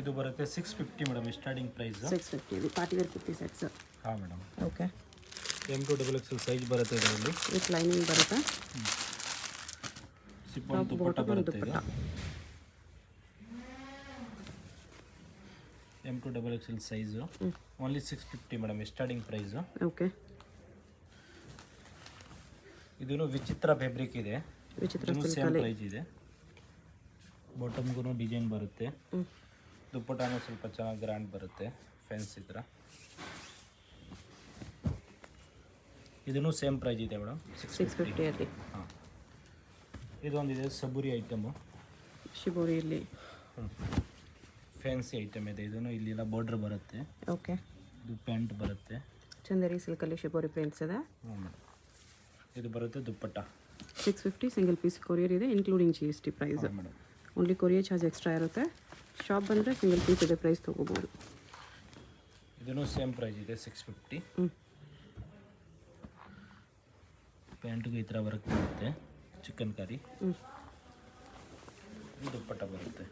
ಇದು ಬರುತ್ತೆ 650 madam starting price. 650 ಇದು ಪಾರ್ಟಿ ವೇರ್ ಕುರ್ತಿ ಸೆಟ್ಸ್. ಹಾಂ ಮೇಡಮ್. ಓಕೆ. M2XXL ಸೈಜ್ ಬರುತ್ತೆ ಇದರಲ್ಲಿ. ವಿತ್ ಲೈನಿಂಗ್ ಬರುತ್ತೆ. ಸಿಪ್ಪನ್ ದುಪ್ಪಟ್ಟ ಬರುತ್ತೆ ಇದು. M2XXL size only 650 madam starting price. Okay. ಇದೂ ವಿಚಿತ್ರ ಫ್ಯಾಬ್ರಿಕ್ ಇದೆ. ವಿಚಿತ್ರ ಸೇಮ್ ಪ್ರೈಸ್ ಇದೆ. ಬಾಟಮ್ಗೂ ಡಿಸೈನ್ ಬರುತ್ತೆ. ದುಪ್ಪಟ್ಟನೂ ಸ್ವಲ್ಪ ಚೆನ್ನಾಗಿ ಗ್ರ್ಯಾಂಡ್ ಬರುತ್ತೆ ಫ್ಯಾನ್ಸಿ ಥರ. ಇದೂ ಸೇಮ್ ಪ್ರೈಸ್ ಇದೆ ಮೇಡಮ್ 650 ಅಲ್ಲಿ. ಹಾಂ. ಇದೊಂದಿದೆ ಸಬೂರಿ ಐಟಮು. ಶಿಬೋರಿಯಲ್ಲಿ ಫ್ಯಾನ್ಸಿ ಐಟಮ್ ಇದೆ. ಇದೂ ಇಲ್ಲೆಲ್ಲ ಬಾರ್ಡ್ರ್ ಬರುತ್ತೆ. ಓಕೆ. ಇದು ಪ್ಯಾಂಟ್ ಬರುತ್ತೆ. ಚಂದೇರಿ ಸಿಲ್ಕಲ್ಲಿ ಶಿಬೋರಿ ಪ್ರಿಂಟ್ಸ್ ಇದೆ. ಹ್ಞೂ ಮೇಡಮ್. ಇದು ಬರುತ್ತೆ ದುಪ್ಪಟ್ಟ. 650 ಸಿಂಗಲ್ ಪೀಸ್ ಕೊರಿಯರ್ ಇದೆ including GST price. Madam. Only courier charge extra ಇರುತ್ತೆ. ಶಾಪ್ ಬಂದರೆ ಸಿಂಗಲ್ ಪೀಸ್ ಇದೆ ಪ್ರೈಸ್ ತೊಗೋಬೋದು. ಇದೂ ಸೇಮ್ ಪ್ರೈಸ್ ಇದೆ 650. ಪ್ಯಾಂಟ್ಗೂ ಈ ಥರ ವರ್ಕ್ ಬರುತ್ತೆ ಚಿಕನ್ ಕರಿ. ದುಪ್ಪಟ್ಟ ಬರುತ್ತೆ.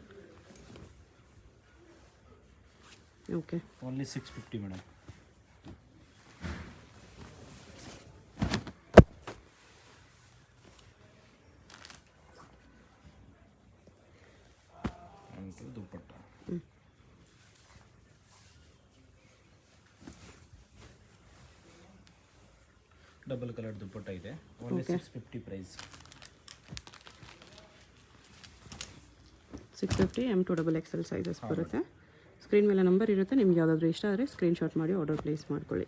Okay. Only 650 madam. Dupatta. Double colour dupatta ಇದೆ. Only 650 price. 650 M2XXL ಸೈಜಸ್ ಬರುತ್ತೆ. ಸ್ಕ್ರೀನ್ ಮೇಲೆ ನಂಬರ್ ಇರುತ್ತೆ. ನಿಮ್ಗೆ ಯಾವುದಾದ್ರೂ ಇಷ್ಟ ಆದರೆ ಸ್ಕ್ರೀನ್ಶಾಟ್ ಮಾಡಿ ಆರ್ಡರ್ ಪ್ಲೇಸ್ ಮಾಡ್ಕೊಳ್ಳಿ.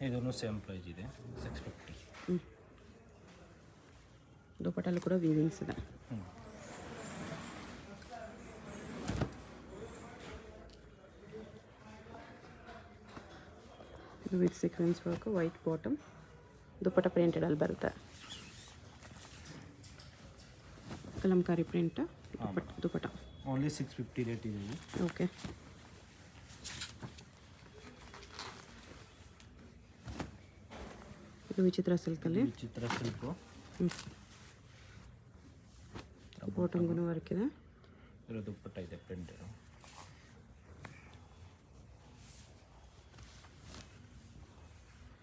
ಇದೂ ಸೇಮ್ ಪ್ರೈಸ್ ಇದೆ 650. ದುಪ್ಪಟ್ಟಲ್ಲಿ ಕೂಡ ವೀವಿಂಗ್ಸ್ ಇದೆ. ಇದು with sequence work, white bottom, dupatta printed ಅಲ್ಲಿ ಬರುತ್ತೆ. ಕಲಂಕಾರಿ ಪ್ರಿಂಟ್ ದುಪ್ಪಟ್ಟ. ಓನ್ಲಿ 650 ರೇಟ್ ಇದೆ. ಓಕೆ. ಇದು ವಿಚಿತ್ರ ಸಿಲ್ಕಲ್ಲಿ. ವಿಚಿತ್ರ ಸಿಲ್ಕು. ಬಾಟಮ್ಗೂ ವರ್ಕ್ ಇದೆ. ಇದರ ದುಪ್ಪಟ್ಟ ಇದೆ ಪ್ರಿಂಟ್.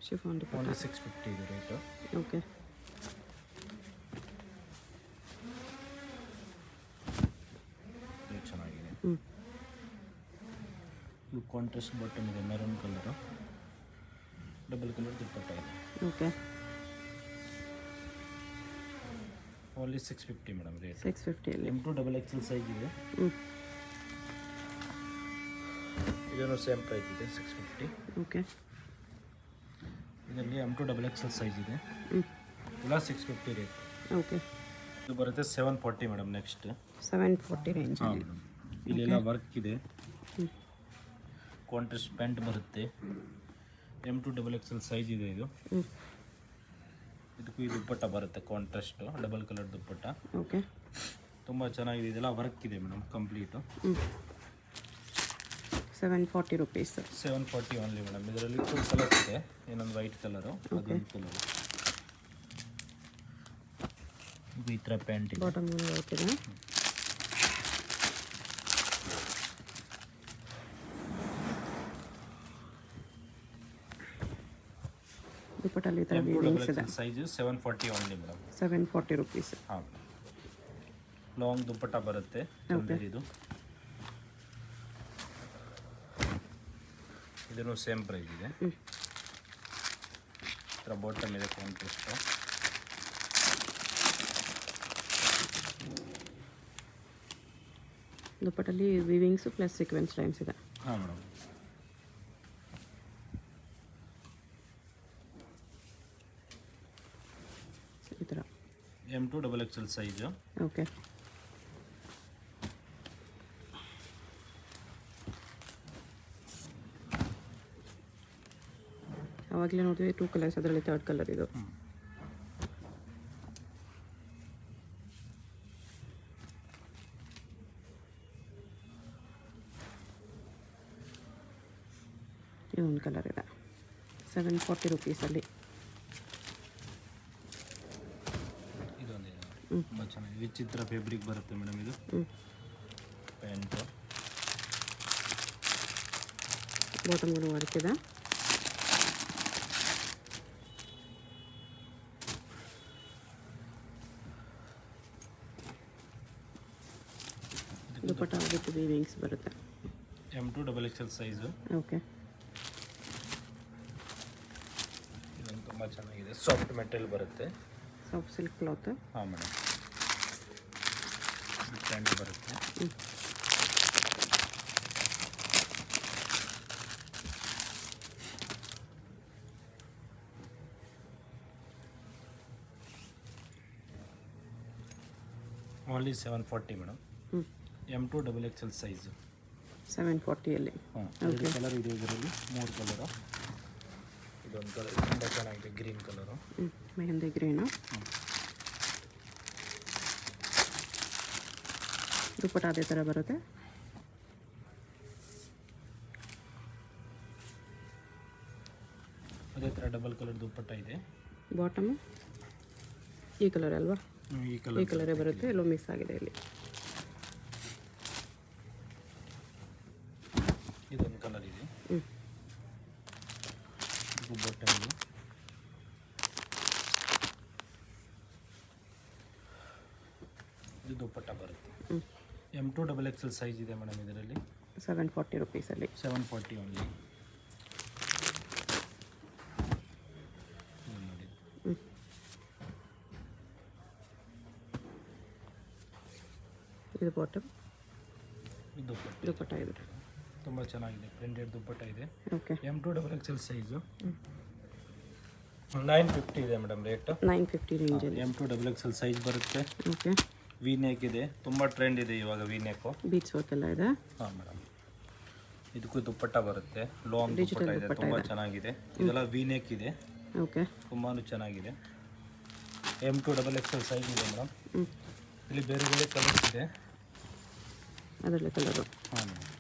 ಶಿಫಾನ್ ದುಪ್ಪಟ್ಟ. ಓನ್ಲಿ 650 ಇದೆ ರೇಟು. ಓಕೆ. ಚೆನ್ನಾಗಿದೆ. ಇದು ಕಾಂಟ್ರಾಸ್ಟ್ ಬಾಟಮ್ ಇದೆ maroon colour. Double colour dupatta ಇದೆ. ಓಕೆ. Only 650 madam rate. 650 ಅಲ್ಲಿ. M2XXL ಸೈಜ್ ಇದೆ. ಇದನ್ನು ಸೇಮ್ ಪ್ರೈಸ್ ಇದೆ 650. ಓಕೆ. ಇದರಲ್ಲಿ M2XXL ಸೈಜ್ ಇದೆ. ಇಲ್ಲ 650 ರೇಟ್. ಓಕೆ. ಇದು ಬರುತ್ತೆ 740 ಮೇಡಮ್. Next 740 range. ಹಾಂ ಮೇಡಮ್. ಇಲ್ಲೆಲ್ಲ ವರ್ಕ್ ಇದೆ. ಕಾಂಟ್ರಾಸ್ಟ್ ಪ್ಯಾಂಟ್ ಬರುತ್ತೆ. M2XXL ಸೈಜ್ ಇದೆ ಇದು. ಇದಕ್ಕೂ ಈ ದುಪ್ಪಟ್ಟ ಬರುತ್ತೆ ಕಾಂಟ್ರಾಸ್ಟ್ ಡಬಲ್ ಕಲರ್ ದುಪ್ಪಟ್ಟ. ಓಕೆ. ತುಂಬ ಚೆನ್ನಾಗಿದೆ. ಇದೆಲ್ಲ ವರ್ಕ್ ಇದೆ madam complete. 740 rupees. 740 only madam. ಇದರಲ್ಲಿ 2 ಕಲರ್ಸ್ ಇದೆ. ಇನ್ನೊಂದು ವೈಟ್ ಕಲರು, ಅದೊಂದು ಕಲರು. ಇದು ಈ ಥರ ಪ್ಯಾಂಟ್ ಇದೆ. ಬಾಟಮ್ ವರ್ಕ್ ಇದೆ. ದುಪ್ಪಟ್ಟಲ್ಲಿ ಈ ಥರ ವೀವಿಂಗ್ಸ್ ಇದೆ. Size 740 only madam. 740 ರುಪೀಸ್. ಹಾಂ. ಲಾಂಗ್ ದುಪ್ಪಟ್ಟ ಬರುತ್ತೆ. ಇದು ಇದನ್ನು ಸೇಮ್ ಪ್ರೈಸ್ ಇದೆ. ಈ ಥರ ಬಾಟಮ್ ಇದೆ ಕಾಂಟ್ರಾಸ್ಟ್. ದುಪ್ಪಟ್ಟಲ್ಲಿ ವೀವಿಂಗ್ಸು ಪ್ಲಸ್ ಸೀಕ್ವೆನ್ಸ್ ಲೈನ್ಸ್ ಇದೆ. ಹಾಂ ಮೇಡಮ್. ಈ ಥರ M2XXL ಸೈಜು. ಓಕೆ. ಆವಾಗಲೇ ನೋಡಿದ್ವಿ 2 ಕಲರ್ಸ್, ಅದರಲ್ಲಿ 3rd ಕಲರ್ ಇದು. ಇದೊಂದು ಕಲರ್ ಇದೆ 740 ರುಪೀಸಲ್ಲಿ. ಇದೊಂದಿದೆ. ತುಂಬ ಚೆನ್ನಾಗಿದೆ. ವಿಚಿತ್ರ ಫೇಬ್ರಿಕ್ ಬರುತ್ತೆ ಮೇಡಮ್ ಇದು. ಪ್ಯಾಂಟು ಬಾಟಮ್ ಕೂಡ ವರ್ಕ್ ಇದೆ. ದುಪಟ್ಟ ವಿತ್ ವೀವಿಂಗ್ಸ್ ಬರುತ್ತೆ. M2 XXL size. ಓಕೆ, ಇದೊಂದು ತುಂಬ ಚೆನ್ನಾಗಿದೆ. ಸಾಫ್ಟ್ ಮೆಟೀರಿಯಲ್ ಬರುತ್ತೆ. Soft silk cloth. ಹಾಂ ಮೇಡಮ್, ಪ್ಯಾಂಟ್ ಬರುತ್ತೆ. Only 740 madam. M2 XXL size. 740 ಹಾಂ, ಎರಡು ಕಲರ್ ಇದೆ ಇದರಲ್ಲಿ, 3 ಕಲರು. ಇದೊಂದು ಕಲರ್ ತುಂಬ ಚೆನ್ನಾಗಿದೆ, green colour. Mehndi green. Dupatta ಅದೇ ಥರ ಬರುತ್ತೆ. ಅದೇ ಥರ ಡಬಲ್ ಕಲರ್ ದುಪ್ಪಟ್ಟ ಇದೆ. ಬಾಟಮು ಈ ಕಲರ್ ಅಲ್ವಾ? ಈ ಈ ಕಲರೇ ಬರುತ್ತೆ. ಎಲ್ಲೋ ಮಿಕ್ಸ್ ಆಗಿದೆ ಇಲ್ಲಿ. ಇದೊಂದು ಕಲರ್ ಇದೆ. ಬಾಟಮ್ ಇದು. ಇದು ದುಪ್ಪಟ್ಟ ಬರುತ್ತೆ. M2 XXL ಸೈಜ್ ಇದೆ ಮೇಡಮ್ ಇದರಲ್ಲಿ. 740 ರುಪೀಸಲ್ಲಿ. 740 ಓನ್ಲಿ. ನೋಡಿ, ಇದು ಬಾಟಮ್, ಇದು ದುಪಟ್ಟ ಇದೆ. ತುಂಬ ಚೆನ್ನಾಗಿದೆ, ಪ್ರಿಂಟೆಡ್ ದುಪ್ಪಟ್ಟ ಇದೆ. Okay, M2 XXL size. 950 ಇದೆ ಮೇಡಮ್ ರೇಟ್. 950 ರೇಂಜಲ್ಲಿ. M2 XXL ಸೈಜ್ ಬರುತ್ತೆ. ಓಕೆ, ವಿ ನೆಕ್ ಇದೆ. ತುಂಬ ಟ್ರೆಂಡ್ ಇದೆ ಇವಾಗ ವಿ ನೆಕ್ಕು. ಬೀಟ್ಸ್ ವರ್ಕ್ ಎಲ್ಲ ಇದೆ. ಹಾಂ ಮೇಡಮ್, ಇದಕ್ಕೂ ದುಪ್ಪಟ್ಟ ಬರುತ್ತೆ. ಲಾಂಗ್ ದುಪ್ಪಟ್ಟ ಇದೆ, ತುಂಬ ಚೆನ್ನಾಗಿದೆ. ಇದೆಲ್ಲ ವಿ ನೆಕ್ ಇದೆ. ಓಕೆ, ತುಂಬಾ ಚೆನ್ನಾಗಿದೆ. M2 XXL ಸೈಜ್ ಇದೆ ಮೇಡಮ್. ಇಲ್ಲಿ ಬೇರೆ ಬೇರೆ ಕಲರ್ಸ್ ಇದೆ. ಅದರಲ್ಲೇ ಕಲರು. ಹಾಂ ಮೇಡಮ್,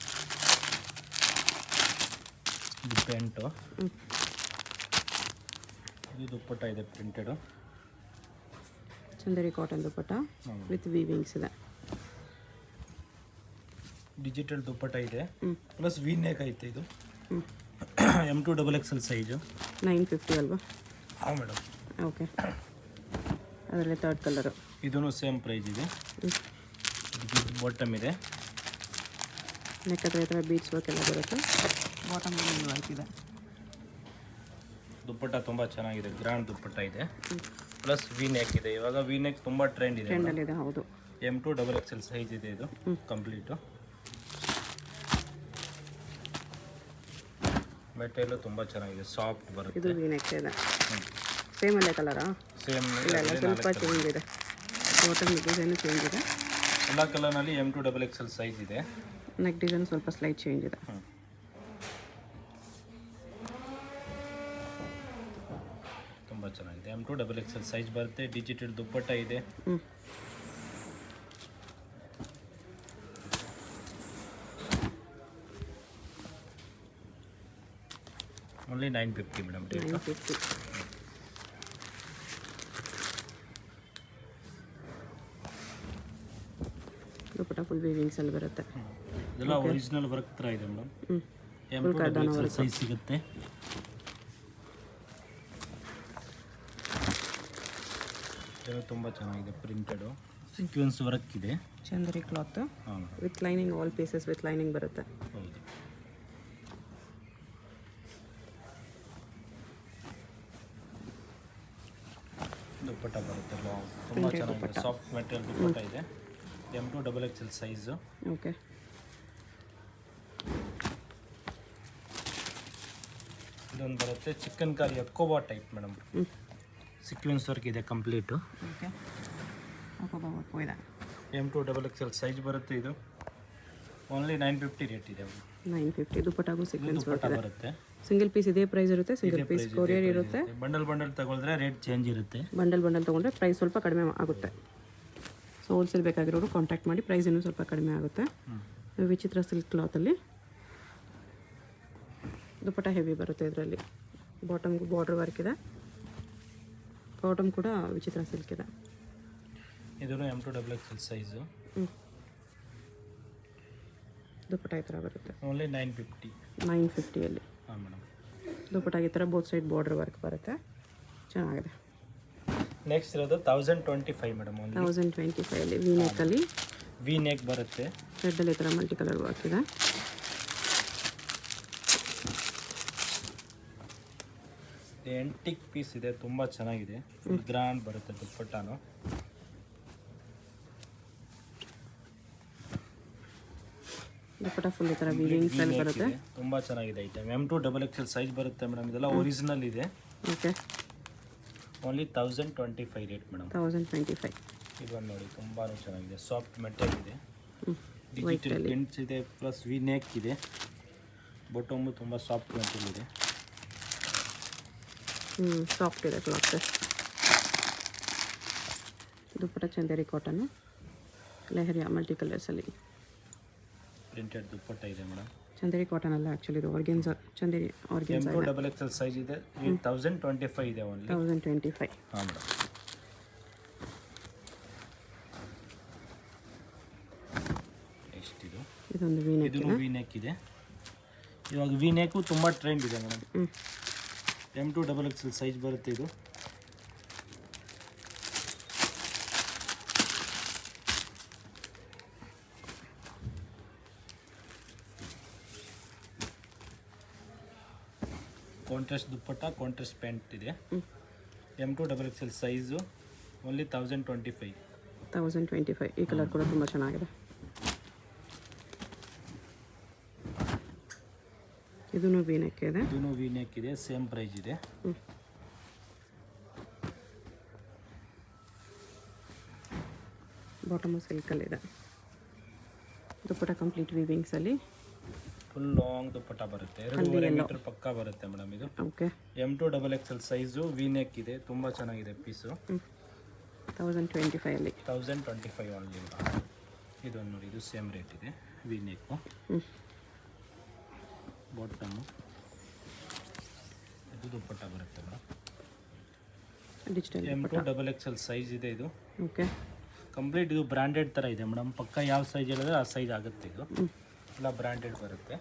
ಇದು ಪ್ಯಾಂಟು. ಇದು ದುಪ್ಪಟ್ಟ ಇದೆ printed. Chanderi cotton dupatta with weavings ಇದೆ. ಡಿಜಿಟಲ್ ದುಪ್ಪಟ್ಟ ಇದೆ, ಪ್ಲಸ್ ವಿ ನೆಕ್ ಐತೆ. ಇದು M2 XXL ಸೈಜು. 950 ಅಲ್ವಾ? ಹಾಂ ಮೇಡಮ್. ಓಕೆ, ಅದರಲ್ಲೇ ಥರ್ಡ್ ಕಲರು. ಇದೂ ಸೇಮ್ ಪ್ರೈಸ್ ಇದೆ. ಬಾಟಮ್ ಇದೆ. ನೆಕ್ ಹತ್ರ ಈ ಥರ ಬೀಟ್ಸ್ ವರ್ಕ್ ಎಲ್ಲ ಬರುತ್ತೆ. ಬಾಟಮ್ ವರ್ಕ್ ಇದೆ. ದುಪ್ಪಟ್ಟ ತುಂಬ ಚೆನ್ನಾಗಿದೆ, ಗ್ರ್ಯಾಂಡ್ ದುಪ್ಪಟ್ಟ ಇದೆ. ಪ್ಲಸ್ ವಿ ನೆಕ್ ಇದೆ. ಇವಾಗ ವಿ ನೆಕ್ ತುಂಬ ಟ್ರೆಂಡ್ ಇದೆ. ಟ್ರೆಂಡಲ್ಲಿದೆ, ಹೌದು. M2 XXL ಸೈಜ್ ಇದೆ ಇದು ಕಂಪ್ಲೀಟು. ಮೆಟೀರಿಯಲ್ ತುಂಬ ಚೆನ್ನಾಗಿದೆ, ಸಾಫ್ಟ್ ಬರುತ್ತೆ. ಇದು ವಿ ನೆಕ್ ಇದೆ. ಸೇಮ್ ಅಲ್ಲೇ ಕಲರಾ? ಸೇಮ್ ಇಲ್ಲ, ಸ್ವಲ್ಪ ಚೇಂಜ್ ಇದೆ. ಬಾಟಮ್ ಡಿಸೈನು ಚೇಂಜ್ ಇದೆ. ಎಲ್ಲ ಕಲರ್ನಲ್ಲಿ M2 XXL ಸೈಜ್ ಇದೆ. ನೆಕ್ ಡಿಸೈನ್ ಸ್ವಲ್ಪ ಸ್ಲೈಟ್ ಚೇಂಜ್ ಇದೆ. ತುಂಬ ಚೆನ್ನಾಗಿದೆ. M2 XXL ಸೈಜ್ ಬರುತ್ತೆ. ಡಿಜಿಟಲ್ ದುಪ್ಪಟ್ಟ ಇದೆ. Only 950 madam rate. 950. Dupatta full weavings ಅಲ್ಲಿ ಬರುತ್ತೆ. ಇದೆಲ್ಲ ಒರಿಜಿನಲ್ ವರ್ಕ್ ಥರ ಇದೆ ಮೇಡಮ್. M2 XXL ಸೈಜ್ ಸಿಗುತ್ತೆ. ಇದು ತುಂಬ ಚೆನ್ನಾಗಿದೆ, ಪ್ರಿಂಟೆಡು ಸೀಕ್ವೆನ್ಸ್ ವರ್ಕ್ ಇದೆ. ಚಂದರಿ ಕ್ಲಾತ್ ಹಾಂ with lining, all pieces with lining ಬರುತ್ತೆ. ಹೌದು. ದುಪ್ಪಟ್ಟ ಬರುತ್ತೆ ಲಾಂಗ್, ತುಂಬ ಚೆನ್ನಾಗಿದೆ. ಸಾಫ್ಟ್ ಮೆಟೀರಿಯಲ್ ದುಪ್ಪಟ್ಟ ಇದೆ. M2 XXL size. ಓಕೆ, ಇದೊಂದು ಬರುತ್ತೆ ಚಿಕನ್ ಕಾರಿ ಅಕೋಬಾ ಟೈಪ್ ಮೇಡಮ್. ಸೀಕ್ವೆನ್ಸ್ ವರ್ಕ್ ಇದೆ ಕಂಪ್ಲೀಟು. ಓಕೆ, ವರ್ಕು ಇದೆ. M2 XXL ಸೈಜ್ ಬರುತ್ತೆ. ಇದು ಓನ್ಲಿ 950 ರೇಟ್ ಇದೆ. 950. ದುಪಟ್ಟಾಗೂ ಸೀಕ್ವೆನ್ಸ್ ವರ್ಕ್ ದುಪ್ಪಟ್ಟ ಇದೆ. ಬರುತ್ತೆ. ಸಿಂಗಲ್ ಪೀಸ್ ಇದೇ ಪ್ರೈಸ್ ಇರುತ್ತೆ. ಸಿಂಗಲ್ ಪೀಸ್ ಕೊರಿಯರ್ ಇರುತ್ತೆ. ಬಂಡಲ್ ತಗೊಳಿದ್ರೆ ರೇಟ್ ಚೇಂಜ್ ಇರುತ್ತೆ. ಬಂಡಲ್ ತೊಗೊಂಡ್ರೆ ಪ್ರೈಸ್ ಸ್ವಲ್ಪ ಕಡಿಮೆ ಆಗುತ್ತೆ. ಸೊ ಹೋಲ್ಸೇಲ್ ಬೇಕಾಗಿರೋರು ಕಾಂಟ್ಯಾಕ್ಟ್ ಮಾಡಿ, ಪ್ರೈಸ್ ಇನ್ನೂ ಸ್ವಲ್ಪ ಕಡಿಮೆ ಆಗುತ್ತೆ. ವಿಚಿತ್ರ ಸಿಲ್ಕ್ ಕ್ಲಾತಲ್ಲಿ ದುಪಟ್ಟ ಹೆವಿ ಬರುತ್ತೆ. ಇದರಲ್ಲಿ ಬಾಟಮ್ಗೂ ಬಾರ್ಡರ್ ವರ್ಕ್ ಇದೆ. ಬಾಟಮ್ ಕೂಡ ವಿಚಿತ್ರ ಸಿಲ್ಕ್ ಇದೆ. ಇದೂ M2XXL ಸೈಜು, ದುಪ್ಪಟ್ಟ ಈ ಥರ ಬರುತ್ತೆ. ಓನ್ಲಿ 950. 950ಅಲ್ಲಿ. ಹಾಂ ಮೇಡಮ್. ದುಪ್ಪಟ್ಟ ಈ ಥರ ಬೋತ್ ಸೈಡ್ ಬಾರ್ಡರ್ ವರ್ಕ್ ಬರುತ್ತೆ, ಚೆನ್ನಾಗಿದೆ. ನೆಕ್ಸ್ಟ್ ಇರೋದು 1025 ಮೇಡಮ್. ಓನ್ಲಿ 1025ಅಲ್ಲಿ ವಿ ನೆಕ್ಕಲ್ಲಿ ವಿ ನೆಕ್ ಬರುತ್ತೆ. ರೆಡ್ಡಲ್ಲಿ ಈ ಥರ ಮಲ್ಟಿ ಕಲರ್ ವರ್ಕ್ ಇದೆ. ಎಂಟಿಕ್ ಪೀಸ್ ಇದೆ, ತುಂಬ ಚೆನ್ನಾಗಿದೆ. ಗ್ರ್ಯಾಂಡ್ ಬರುತ್ತೆ ದುಪ್ಪಟ್ಟಾನು. ದುಪ್ಪಟ್ಟ ಫುಲ್ ಈ ಥರ ವೀವಿಂಗ್ಸ್ ಅಲ್ಲಿ ಬರುತ್ತೆ, ತುಂಬ ಚೆನ್ನಾಗಿದೆ ಐಟಮ್. M2XXL ಸೈಜ್ ಬರುತ್ತೆ ಮೇಡಮ್. ಇದೆಲ್ಲ ಒರಿಜಿನಲ್ ಇದೆ. ಓಕೆ. Only 1025 rate madam. 1025. ಇದೊಂದು ನೋಡಿ, ತುಂಬಾ ಚೆನ್ನಾಗಿದೆ. ಸಾಫ್ಟ್ ಮೆಟಲ್ ಇದೆ, ಡಿಜಿಟಲ್ ಪ್ರಿಂಟ್ಸ್ ಇದೆ, ಪ್ಲಸ್ ವಿ ನೆಕ್ ಇದೆ. ಬಾಟಮು ತುಂಬ ಸಾಫ್ಟ್ ಮೆಟಲ್ ಇದೆ. ಸಾಫ್ಟ್ ಇದೆ cloth. Dupatta Chanderi cotton Leheriya multi ಕಲರ್ಸಲ್ಲಿ ಪ್ರಿಂಟೆಡ್ ದುಪ್ಪಟ್ಟ ಇದೆ ಮೇಡಮ್. ಚಂದೇರಿ ಕಾಟನ್ ಅಲ್ಲ ಆ್ಯಕ್ಚುಲಿ, ಇದು organza. Chanderi organza. M2XXL size ಇದೆ. 1025 ಇದೆ ಓನ್ಲಿ. 1025. ಹಾಂ ಮೇಡಮ್. ನೆಕ್ಸ್ಟ್ ಇದೊಂದು ವಿ ನೆಕ್. ಇದು ವಿ ನೆಕ್ ಇದೆ. ಇವಾಗ ವಿ ನೆಕ್ಕು ತುಂಬ ಟ್ರೆಂಡ್ ಇದೆ ಮೇಡಮ್. M2XXL ಸೈಜ್ ಬರುತ್ತೆ ಇದು. ಕಾಂಟ್ರಾಸ್ಟ್ ದುಪ್ಪಟ್ಟ, ಕಾಂಟ್ರಾಸ್ಟ್ ಪ್ಯಾಂಟ್ ಇದೆ. M2XXL size only 1025. 1025. ಈ ಕಲರ್ ಕೂಡ ತುಂಬ ಚೆನ್ನಾಗಿದೆ. ಇದೂ ವಿ ನೆಕ್ ಇದೆ. ಇದೂ ವಿ ನೆಕ್ ಇದೆ, ಸೇಮ್ ಪ್ರೈಸ್ ಇದೆ. ಬಾಟಮು ಸಿಲ್ಕಲ್ಲಿದೆ. ದುಪ್ಪಟ್ಟ ಕಂಪ್ಲೀಟ್ ವೀವಿಂಗ್ಸಲ್ಲಿ ಫುಲ್ ಲಾಂಗ್ ದುಪ್ಪಟ್ಟ ಬರುತ್ತೆ. 2.5 ಮೀಟರ್ ಪಕ್ಕ ಬರುತ್ತೆ ಮೇಡಮ್ ಇದು. Okay. M2XXL size V neck ಇದೆ, ತುಂಬ ಚೆನ್ನಾಗಿದೆ ಪೀಸು. 1025ಅಲ್ಲಿ. 1025 ಓನ್ಲಿ. ಇದೊಂದು ನೋಡಿ, ಇದು ಸೇಮ್ ರೇಟ್ ಇದೆ. ವಿ ನೆಕ್ಕು, ಬಾಟಮು, ಇದು ದುಪ್ಪಟ್ಟ ಬರುತ್ತೆ ಮೇಡಮ್. ಡಿಜಿಟಲ್ M2XXL ಸೈಜ್ ಇದೆ ಇದು. ಓಕೆ. ಕಂಪ್ಲೀಟ್ ಇದು ಬ್ರ್ಯಾಂಡೆಡ್ ಥರ ಇದೆ ಮೇಡಮ್. ಪಕ್ಕ ಯಾವ ಸೈಜ್ ಹೇಳಿದ್ರೆ ಆ ಸೈಜ್ ಆಗುತ್ತೆ. ಇದು ಎಲ್ಲ ಬ್ರ್ಯಾಂಡೆಡ್ ಬರುತ್ತೆ.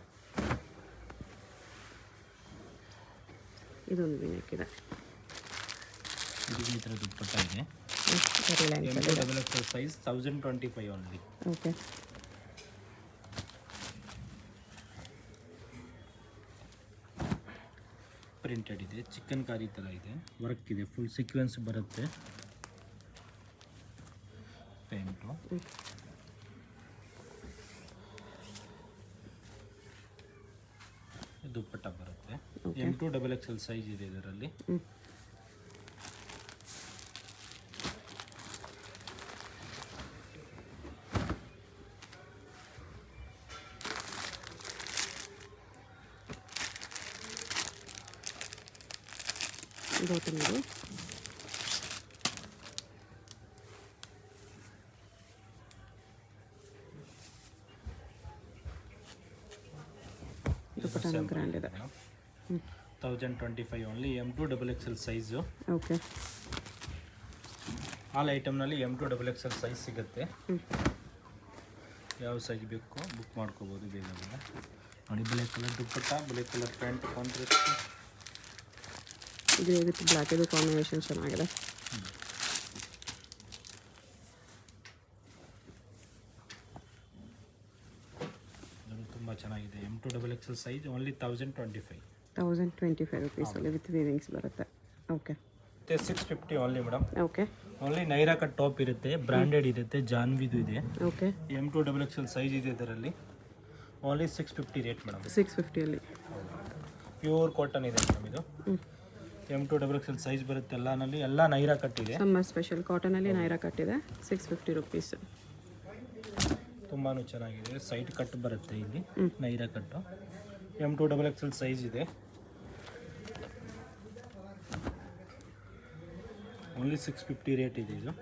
ಇದೊಂದು ವಿ ನೆಕ್ ಇದೆ. ಇದು ಈ ಥರ ದುಪ್ಪಟ್ಟ ಇದೆ. M2XXL size 1025 only. Okay. Printed ಇದೆ, ಚಿಕನ್ ಕಾರಿ ಥರ ಇದೆ, ವರ್ಕ್ ಇದೆ, ಫುಲ್ ಸೀಕ್ವೆನ್ಸ್ ಬರುತ್ತೆ. ಪೇಂಟು ದುಪ್ಪಟ್ಟ ಬರುತ್ತೆ. M2XXL ಸೈಜ್ ಇದೆ ಇದರಲ್ಲಿ. ಬಾಟಮ್ ಇದು. ದುಪ್ಪಟ್ಟ ಗ್ರ್ಯಾಂಡ್ ಇದೆ. 1025 only. M2XXL size. Okay. All ಐಟಮ್ನಲ್ಲಿ M2XXL ಸೈಜ್ ಸಿಗುತ್ತೆ. ಯಾವ ಸೈಜ್ ಬೇಕು ಬುಕ್ ಮಾಡ್ಕೋಬೋದು ಬೇಗ ಬೇಗ. ನೋಡಿ, black colour dupatta, black colour pant, contrast. Grey with black, ಇದು ಕಾಂಬಿನೇಷನ್ ಚೆನ್ನಾಗಿದೆ. ತುಂಬ ಚೆನ್ನಾಗಿದೆ. M2XXL ಸೈಜ್ ಓನ್ಲಿ 1025. 1025 ರುಪೀಸಲ್ಲಿ ವಿತ್ ವೀವಿಂಗ್ಸ್ ಬರುತ್ತೆ. Okay. 650 only madam. Okay. Only Naira cut top ಇರುತ್ತೆ, ಬ್ರ್ಯಾಂಡೆಡ್ ಇರುತ್ತೆ, ಜಾನ್ವಿದು ಇದೆ. ಓಕೆ. M2XXL ಸೈಜ್ ಇದೆ ಇದರಲ್ಲಿ. Only 650 rate madam. 650ಅಲ್ಲಿ. ಪ್ಯೂರ್ ಕಾಟನ್ ಇದೆ ಮೇಡಮ್ ಇದು. M2XXL ಸೈಜ್ ಬರುತ್ತೆ ಎಲ್ಲನಲ್ಲಿ, ಎಲ್ಲ ನೈರಾ ಕಟ್ ಇದೆ. ಸಮ್ಮರ್ ಸ್ಪೆಷಲ್ ಕಾಟನಲ್ಲಿ ನೈರಾ ಕಟ್ ಇದೆ. 650 ರುಪೀಸ್. ತುಂಬಾ ಚೆನ್ನಾಗಿದೆ. ಸೈಡ್ ಕಟ್ ಬರುತ್ತೆ ಇಲ್ಲಿ, ನೈರಾ ಕಟ್ಟು. M2XXL ಸೈಜ್ ಇದೆ. ಓನ್ಲಿ 650 ರೇಟ್ ಇದೆ ಇದು.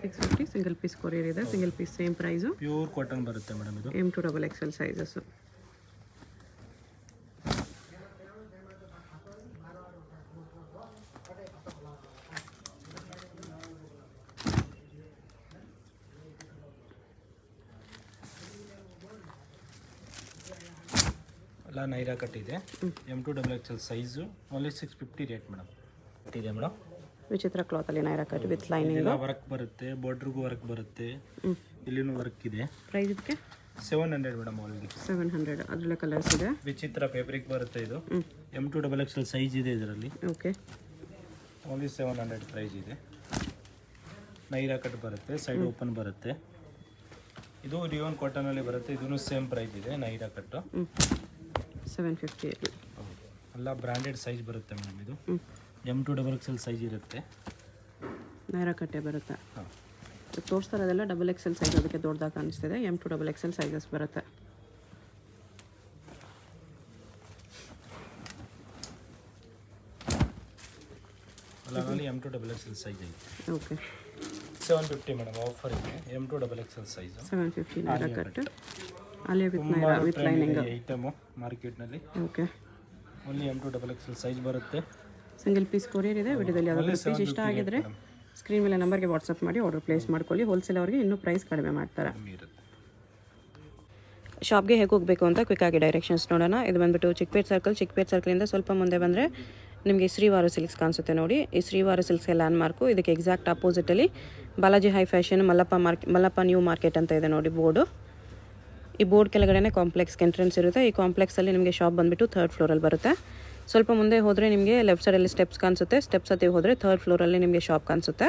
650 ಸಿಂಗಲ್ ಪೀಸ್ ಕೊರಿಯರ್ ಇದೆ. Single piece same price. Pure cotton ಬರುತ್ತೆ ಮೇಡಮ್ ಇದು. M2XXL sizes. ಎಲ್ಲ ನೈರಾ ಕಟ್ ಇದೆ. M2 XXL size only 650 rate madam. ಇದೆ ಮೇಡಮ್. ವಿಚಿತ್ರ ಕ್ಲಾತಲ್ಲಿ ನೈರಾ ಕಟ್ ವಿತ್ ಲೈನಿಂಗ್. ಎಲ್ಲ ವರ್ಕ್ ಬರುತ್ತೆ, ಬಾರ್ಡ್ರಿಗೂ ವರ್ಕ್ ಬರುತ್ತೆ, ಇಲ್ಲಿನೂ ವರ್ಕ್ ಇದೆ. ಪ್ರೈಸ್ ಇದಕ್ಕೆ 700 ಮೇಡಮ್. ಓನ್ಲಿ 700. ಅದರಲ್ಲೇ ಕಲರ್ಸ್ ಇದೆ. ವಿಚಿತ್ರ ಫ್ಯಾಬ್ರಿಕ್ ಬರುತ್ತೆ ಇದು. M2 XXL ಸೈಜ್ ಇದೆ ಇದರಲ್ಲಿ. ಓಕೆ. ಓನ್ಲಿ 700 ಪ್ರೈಸ್ ಇದೆ. ನೈರಾ ಕಟ್ ಬರುತ್ತೆ, ಸೈಡ್ ಓಪನ್ ಬರುತ್ತೆ. ಇದು ರಿಯೋನ್ ಕಾಟನಲ್ಲಿ ಬರುತ್ತೆ. ಇದೂ ಸೇಮ್ ಪ್ರೈಸ್ ಇದೆ ನೈರಾ ಕಟ್ಟು. 750. ಎಲ್ಲ ಬ್ರ್ಯಾಂಡೆಡ್ ಸೈಜ್ ಬರುತ್ತೆ ಮೇಡಮ್. ಇದು M2 XXL ಸೈಜ್ ಇರುತ್ತೆ. ನೈರಾ ಕಟ್ಟೆ ಬರುತ್ತೆ. ಹಾಂ, ತೋರಿಸ್ತಾ ಇರೋದೆಲ್ಲ XXL ಸೈಜ್, ಅದಕ್ಕೆ ದೊಡ್ಡದಾಗಿ ಕಾಣಿಸ್ತಿದೆ. M2 XXL ಸೈಜಸ್ ಬರುತ್ತೆ. ಅಲ್ಲಲ್ಲಿ M2 XXL ಸೈಜ್ ಐತೆ. ಓಕೆ. 750 ಮೇಡಮ್. ಆಫರ್ ಇದೆ. M2 XXL size 750 Naira cut. ಅಲ್ಲೇ with Naira with lining item ಮಾರ್ಕೆಟ್ನಲ್ಲಿ. Okay. Only M2 XXL size ಬರುತ್ತೆ. ಸಿಂಗಲ್ ಪೀಸ್ ಕೊರಿಯರ್ ಇದೆ. ವಿಡಿಯೋದಲ್ಲಿ ಯಾವ್ದಾದ್ರು ಪೀಸ್ ಇಷ್ಟ ಆಗಿದ್ರೆ ಸ್ಕ್ರೀನ್ ಮೇಲೆ ನಂಬರ್ಗೆ ವಾಟ್ಸಪ್ ಮಾಡಿ ಆರ್ಡರ್ ಪ್ಲೇಸ್ ಮಾಡ್ಕೊಳ್ಳಿ. ಹೋಲ್ಸೇಲ್ ಅವರಿಗೆ ಇನ್ನೂ ಪ್ರೈಸ್ ಕಡಿಮೆ ಮಾಡ್ತಾರೆ. ಶಾಪ್ಗೆ ಹೇಗೆ ಹೋಗಬೇಕು ಅಂತ ಕ್ವಿಕ್ಕಾಗಿ ಡೈರೆಕ್ಷನ್ಸ್ ನೋಡೋಣ. ಇದು ಬಂದುಬಿಟ್ಟು ಚಿಕ್ಕಪೇಟ್ ಸರ್ಕಲಿಂದ ಸ್ವಲ್ಪ ಮುಂದೆ ಬಂದರೆ ನಿಮಗೆ ಶ್ರೀವಾರು ಸಿಲ್ಕ್ಸ್ ಕಾಣಿಸುತ್ತೆ ನೋಡಿ. ಈ ಶ್ರೀವಾರು ಸಿಲ್ಕ್ಸ್ಗೆ ಲ್ಯಾಂಡ್ ಮಾರ್ಕು. ಇದಕ್ಕೆ ಎಕ್ಸಾಕ್ಟ್ ಆಪೋಸಿಟಲ್ಲಿ Balaji high fashion Mallappa new market ಅಂತ ಇದೆ ನೋಡಿ ಬೋರ್ಡು. ಈ ಬೋರ್ಡ್ ಕೆಳಗಡೆ ಕಾಂಪ್ಲೆಕ್ಸ್ಗೆ ಎಂಟ್ರೆನ್ಸ್ ಇರುತ್ತೆ. ಈ ಕಾಂಪ್ಲೆಕ್ಸಲ್ಲಿ ನಿಮಗೆ ಶಾಪ್ ಬಂದುಬಿಟ್ಟು 3rd ಫ್ಲೋರಲ್ಲಿ ಬರುತ್ತೆ. ಸ್ವಲ್ಪ ಮುಂದೆ ಹೋದರೆ ನಿಮಗೆ ಲೆಫ್ಟ್ ಸೈಡಲ್ಲಿ ಸ್ಟೆಪ್ಸ್ ಕಾಣಿಸುತ್ತೆ. ಸ್ಟೆಪ್ಸ್ ಹತ್ತಿ ಹೋದರೆ 3rd ಫ್ಲೋರಲ್ಲಿ ನಿಮಗೆ ಶಾಪ್ ಕಾಣಿಸುತ್ತೆ.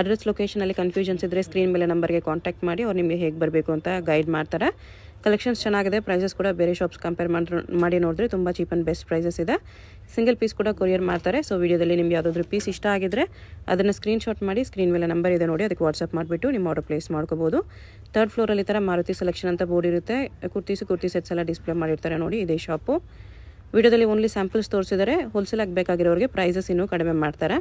ಅಡ್ರೆಸ್ ಲೊಕೇಶನಲ್ಲಿ ಕನ್ಫ್ಯೂಷನ್ಸ್ ಇದ್ದರೆ ಸ್ಕ್ರೀನ್ ಮೇಲೆ ನಂಬರ್ಗೆ ಕಾಂಟ್ಯಾಕ್ಟ್ ಮಾಡಿ ಅವ್ರು ನಿಮಗೆ ಹೇಗೆ ಬರಬೇಕು ಅಂತ ಗೈಡ್ ಮಾಡ್ತಾರೆ. ಕಲೆಕ್ಷನ್ಸ್ ಚೆನ್ನಾಗಿದೆ. ಪ್ರೈಸಸ್ ಕೂಡ ಬೇರೆ ಶಾಪ್ಸ್ ಕಂಪೇರ್ ಮಾಡಿ ನೋಡಿದ್ರೆ ತುಂಬ ಚೀಪ್ ಆ್ಯಂಡ್ ಬೆಸ್ಟ್ ಪ್ರೈಸಸ್ ಇದೆ. ಸಿಂಗಲ್ ಪೀಸ್ ಕೂಡ ಕೊರಿಯರ್ ಮಾಡ್ತಾರೆ. ಸೊ ವಿಡಿಯೋದಲ್ಲಿ ನಿಮಗೆ ಯಾವುದಾದ್ರೂ ಪೀಸ್ ಇಷ್ಟ ಆಗಿದ್ರೆ ಅದನ್ನು ಸ್ಕ್ರೀನ್ಶಾಟ್ ಮಾಡಿ ಸ್ಕ್ರೀನ್ ಮೇಲೆ ನಂಬರ್ ಇದೆ ನೋಡಿ, ಅದಕ್ಕೆ ವಾಟ್ಸಪ್ ಮಾಡಿಬಿಟ್ಟು ನಿಮ್ಮ ಆರ್ಡರ್ ಪ್ಲೇಸ್ ಮಾಡ್ಕೋಬೋದು. 3rd ಫ್ಲೋರಲ್ಲಿ ಈ ಥರ ಮಾರುತಿ ಸೆಲೆಕ್ಷನ್ ಅಂತ ಬೋರ್ಡ್ ಇರುತ್ತೆ. ಕುರ್ತಿ ಸೆಟ್ಸ್ ಎಲ್ಲ ಡಿಸ್ಪ್ಲೇ ಮಾಡಿರ್ತಾರೆ ನೋಡಿ. ಇದೇ ಶಾಪು. ವಿಡಿಯೋದಲ್ಲಿ ಓನ್ಲಿ ಸ್ಯಾಂಪಲ್ಸ್ ತೋರಿಸಿದರೆ. ಹೋಲ್ಸೇಲ್ ಆಗಬೇಕಾಗಿರೋರಿಗೆ ಪ್ರೈಸಸ್ ಇನ್ನೂ ಕಡಿಮೆ ಮಾಡ್ತಾರೆ.